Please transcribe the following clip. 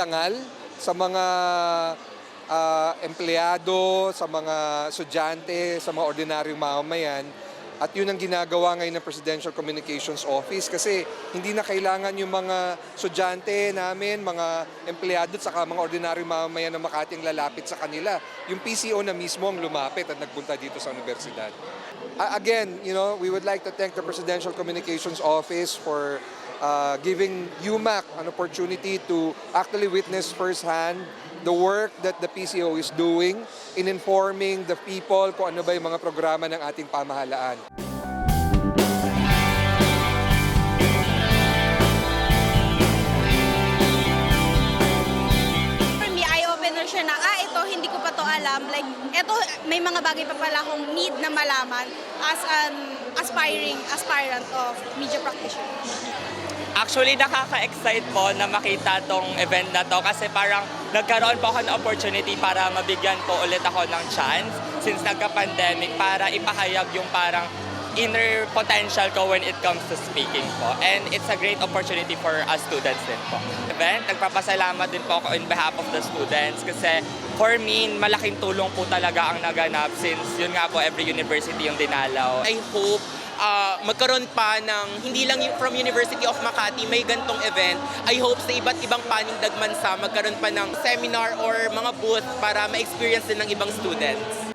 parangal sa mga empleyado, sa mga estudyante, sa mga ordinaryong mamamayan. At yun ang ginagawa ngayon ng Presidential Communications Office kasi hindi na kailangan yung mga estudyante namin, mga empleyado at saka mga ordinaryong mamamayan ng Makati ang lalapit sa kanila. Yung PCO na mismo ang lumapit at nagpunta dito sa universidad. Again, we would like to thank the Presidential Communications Office for giving UMAC an opportunity to actually witness firsthand the work that the PCO is doing in informing the people kung ano ba yung mga programa ng ating pamahalaan. For me, eye-opener siya na, ito, hindi ko pa to alam. Like, ito, may mga bagay pa pala akong need na malaman as an aspirant of media practitioner. Actually, nakaka-excite po na makita tong event na to kasi parang nagkaroon po ako ng opportunity para mabigyan po ulit ako ng chance since nagka-pandemic para ipahayag yung parang inner potential ko when it comes to speaking po. And it's a great opportunity for us students din po. Event, nagpapasalamat din po ako in behalf of the students kasi for me, malaking tulong po talaga ang naganap since yun nga po every university yung dinalaw. I hope magkaroon pa ng, hindi lang from University of Makati, may gantong event. I hope sa iba't ibang panindag bansa magkaroon pa ng seminar or mga booth para ma-experience din ng ibang students.